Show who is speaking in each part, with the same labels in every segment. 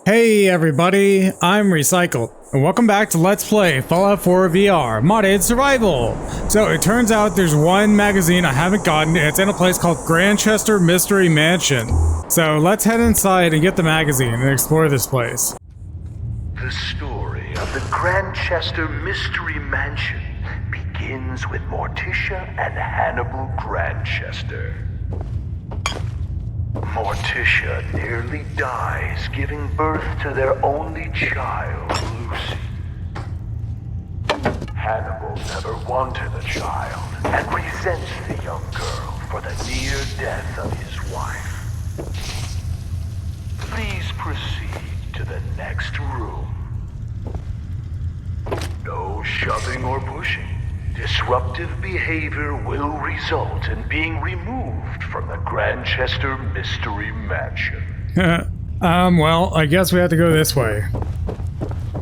Speaker 1: Hey everybody, I'm Recycled, and welcome back to Let's Play Fallout 4 VR Modded Survival. So it turns out there's one magazine I haven't gotten, and it's in a place called Grandchester Mystery Mansion. So let's head inside and get the magazine and explore this place.
Speaker 2: The story of the Grandchester Mystery Mansion begins with Morticia and Hannibal Grandchester. Morticia nearly dies giving birth to their only child, Lucy. Hannibal never wanted a child and resents the young girl for the near death of his wife. Please proceed to the next room. No shoving or pushing. Disruptive behavior will result in being removed from the Grandchester Mystery Mansion.
Speaker 1: Well, I guess we have to go this way.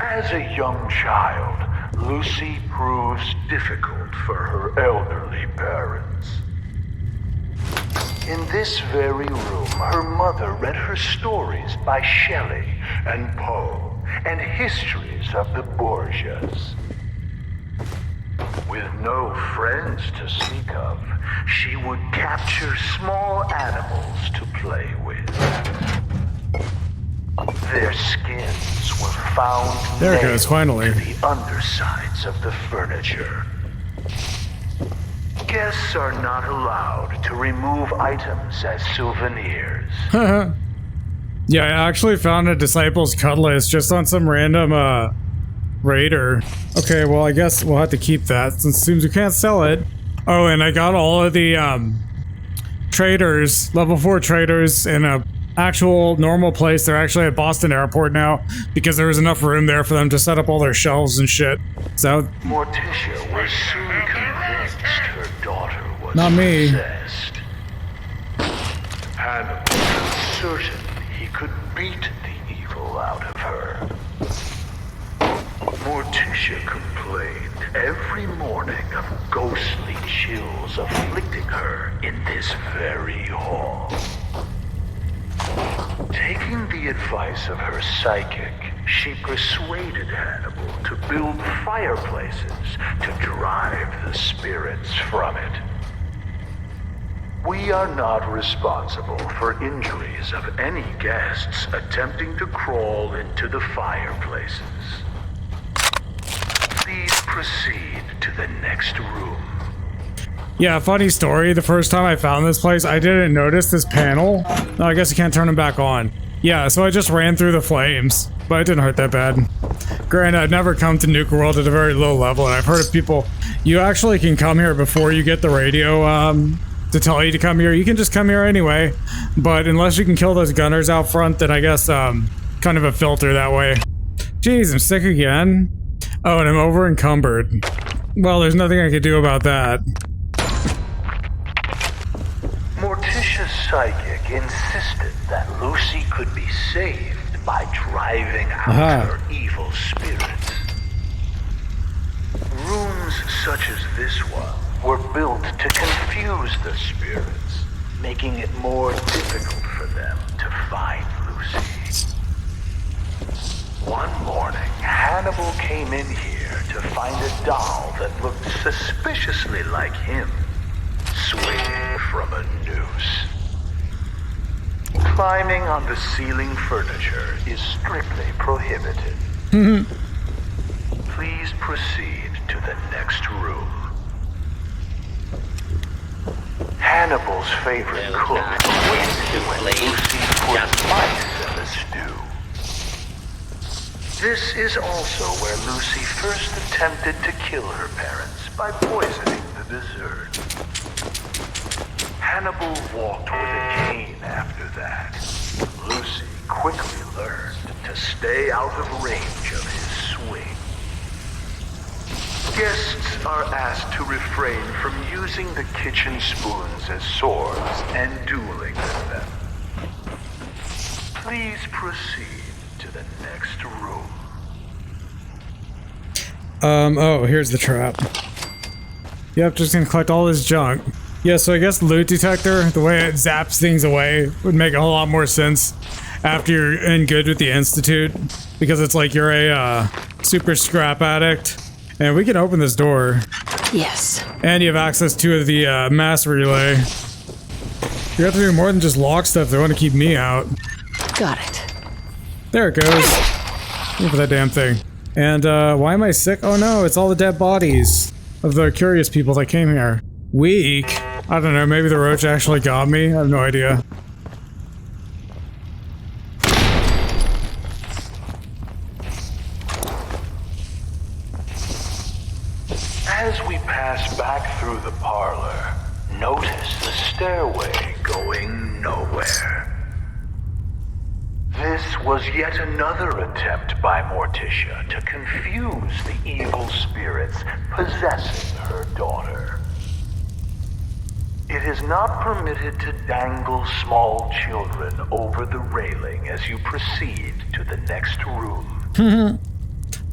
Speaker 2: As a young child, Lucy proves difficult for her elderly parents. In this very room, her mother read her stories by Shelley and Poe and histories of the Borgias. With no friends to speak of, she would capture small animals to play with. Their skins were found
Speaker 1: There it goes, finally.
Speaker 2: to the undersides of the furniture. Guests are not allowed to remove items as souvenirs.
Speaker 1: Yeah, I actually found a Disciple's Cutlass just on some random, raider. Okay, well, I guess we'll have to keep that since it seems we can't sell it. Oh, and I got all of the, traders, level 4 traders in a actual normal place. They're actually at Boston Airport now because there was enough room there for them to set up all their shelves and shit. So,
Speaker 2: Morticia was soon convinced her daughter was
Speaker 1: Not me.
Speaker 2: possessed. Hannibal was certain he could beat the evil out of her. Morticia complained every morning of ghostly chills afflicting her in this very hall. Taking the advice of her psychic, she persuaded Hannibal to build fireplaces to drive the spirits from it. We are not responsible for injuries of any guests attempting to crawl into the fireplaces. Please proceed to the next room.
Speaker 1: yeah, funny story. The first time I found this place, I didn't notice this panel. Oh, I guess you can't turn them back on. Yeah, so I just ran through the flames, but it didn't hurt that bad. Granted, I've never come to Nuke World at a very low level, and I've heard of people, you actually can come here before you get the radio, to tell you to come here. You can just come here anyway, but unless you can kill those gunners out front, then I guess, kind of a filter that way. Jeez, I'm sick again. Oh, and I'm over encumbered. Well, there's nothing I can do about that.
Speaker 2: Morticia's psychic insisted that Lucy could be saved by driving out her evil spirits. Rooms such as this one were built to confuse the spirits, making it more difficult for them to find Lucy. One morning, Hannibal came in here to find a doll that looked suspiciously like him, swinging from a noose. Climbing on the ceiling furniture is strictly prohibited. Please proceed to the next room. Hannibal's favorite cook went when Lucy put mice in the stew. This is also where Lucy first attempted to kill her parents by poisoning the dessert. Hannibal walked with a cane after that. Lucy quickly learned to stay out of range of his swing. Guests are asked to refrain from using the kitchen spoons as swords and dueling with them. Please proceed to the next room.
Speaker 1: Oh, here's the trap. Yep, just gonna collect all this junk. Yeah, so I guess loot detector, the way it zaps things away, would make a whole lot more sense. after you're in good with the Institute, because it's like you're a super scrap addict. And we can open this door.
Speaker 3: Yes.
Speaker 1: And you have access to the mass relay. You have to do more than just lock stuff. They want to keep me out.
Speaker 3: Got it.
Speaker 1: There it goes. Look for that damn thing. And why am I sick? Oh no, it's all the dead bodies of the curious people that came here. Weak? I don't know, maybe the roach actually got me? I have no idea.
Speaker 2: As we pass back through the parlor, notice the stairway going nowhere. This was yet another attempt by Morticia to confuse the evil spirits possessing her daughter. It is not permitted to dangle small children over the railing as you proceed to the next room.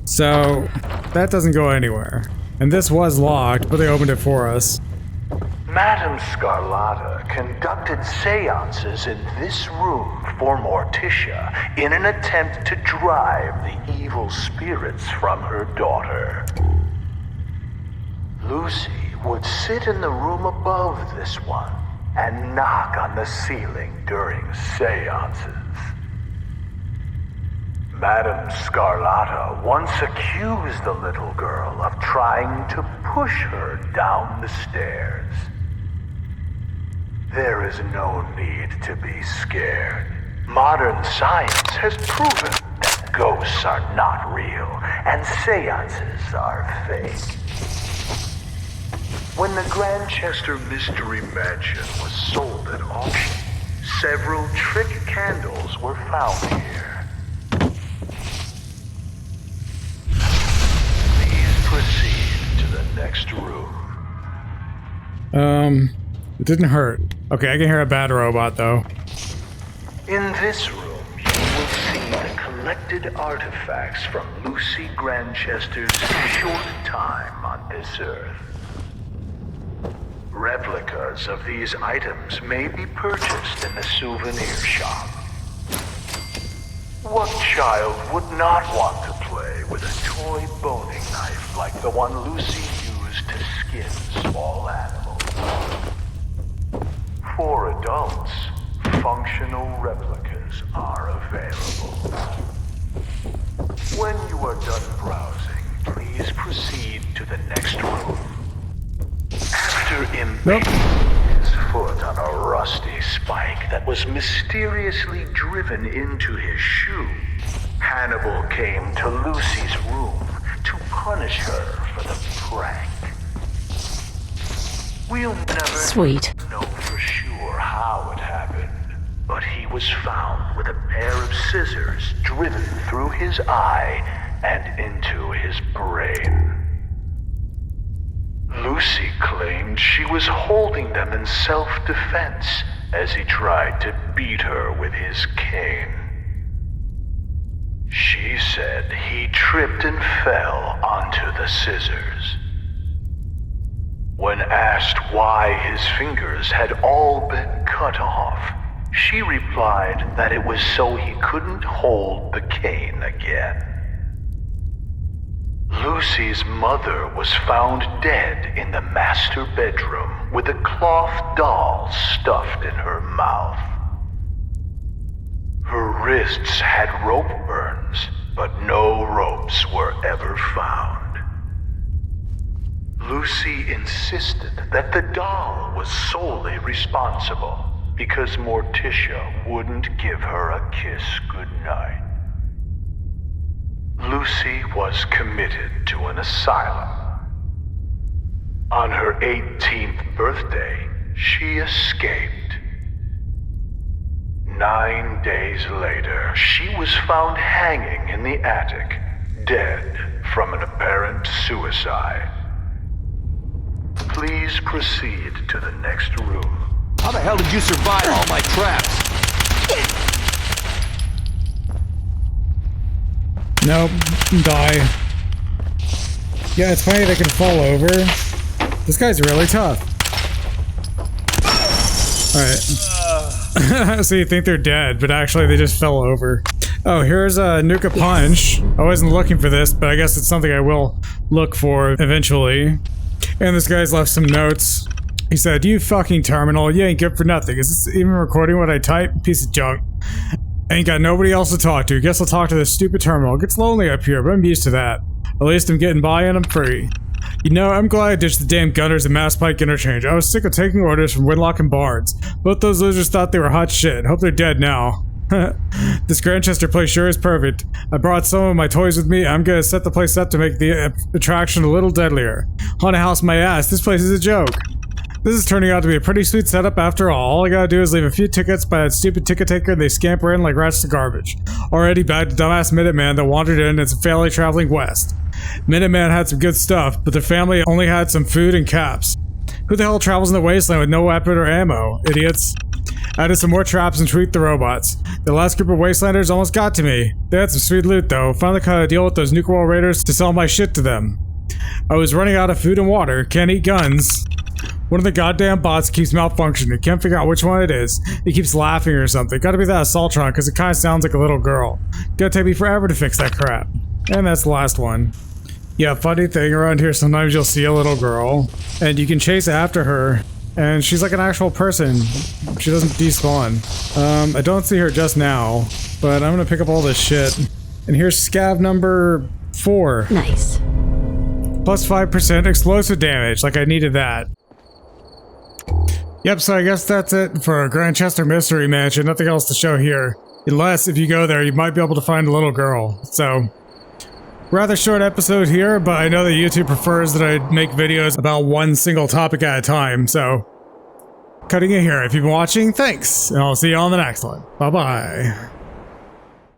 Speaker 1: So, that doesn't go anywhere. And this was locked, but they opened it for us.
Speaker 2: Madame Scarlata conducted seances in this room for Morticia in an attempt to drive the evil spirits from her daughter. Lucy would sit in the room above this one and knock on the ceiling during seances. Madame Scarlata once accused the little girl of trying to push her down the stairs. There is no need to be scared. Modern science has proven that ghosts are not real and seances are fake. When the Grandchester Mystery Mansion was sold at auction, several trick candles were found here. Please proceed to the next room.
Speaker 1: It didn't hurt. Okay, I can hear a bad robot though.
Speaker 2: In this room, you will see the collected artifacts from Lucy Grandchester's short time on this earth. Replicas of these items may be purchased in the souvenir shop. What child would not want to play with a toy boning knife like the one Lucy used to skin small animals? For adults, functional replicas are available. When you are done browsing, please proceed to the next room. After impaling his foot on a rusty spike that was mysteriously driven into his shoe, Hannibal came to Lucy's room to punish her for the prank. We'll never know for sure how it happened, but he was found with a pair of scissors driven through his eye and into his brain. Lucy claimed she was holding them in self-defense as he tried to beat her with his cane. She said he tripped and fell onto the scissors. When asked why his fingers had all been cut off, she replied that it was so he couldn't hold the cane again. Lucy's mother was found dead in the master bedroom with a cloth doll stuffed in her mouth. Her wrists had rope burns, but no ropes were ever found. Lucy insisted that the doll was solely responsible because Morticia wouldn't give her a kiss goodnight. Lucy was committed to an asylum. On her 18th birthday, she escaped. 9 days later, she was found hanging in the attic, dead from an apparent suicide. Please proceed to the next room.
Speaker 4: How the hell did you survive all my traps?
Speaker 1: Nope, die. Yeah, it's funny they can fall over. This guy's really tough. Alright. So you think they're dead, but actually they just fell over. Oh, here's a Nuka Punch. I wasn't looking for this, but I guess it's something I will look for eventually. And this guy's left some notes. He said, "You fucking terminal, you ain't good for nothing. Is this even recording what I type? Piece of junk. Ain't got nobody else to talk to. Guess I'll talk to this stupid terminal. It gets lonely up here, but I'm used to that. At least I'm getting by and I'm free. You know, I'm glad I ditched the damn gunners and Mass Pike interchange. I was sick of taking orders from Winlock and Barnes. Both those losers thought they were hot shit. Hope they're dead now." This Grandchester place sure is perfect. I brought some of my toys with me. I'm gonna set the place up to make the attraction a little deadlier. Haunted house my ass. This place is a joke. This is turning out to be a pretty sweet setup after all. All I gotta do is leave a few tickets by that stupid ticket taker and they scamper in like rats to garbage. Already bagged the dumbass Minuteman that wandered in and some family traveling west. Minuteman had some good stuff, but their family only had some food and caps. Who the hell travels in the wasteland with no weapon or ammo? Idiots. Added some more traps and tweaked the robots. The last group of wastelanders almost got to me. They had some sweet loot though. Finally cut a deal with those Nuka World Raiders to sell my shit to them. I was running out of food and water. Can't eat guns. One of the goddamn bots keeps malfunctioning. Can't figure out which one it is. He keeps laughing or something. Gotta be that Assaultron because it kinda sounds like a little girl. Gonna take me forever to fix that crap. And that's the last one. Yeah, funny thing around here, sometimes you'll see a little girl and you can chase after her and she's like an actual person. She doesn't despawn. I don't see her just now, but I'm gonna pick up all this shit. And here's scav number 4.
Speaker 3: Nice.
Speaker 1: Plus 5% explosive damage, like I needed that. Yep, so I guess that's it for Grandchester Mystery Mansion. Nothing else to show here. Unless, if you go there, you might be able to find a little girl. So, rather short episode here, but I know that YouTube prefers that I make videos about one single topic at a time, so cutting it here. If you've been watching, thanks, and I'll see you on the next one. Bye-bye.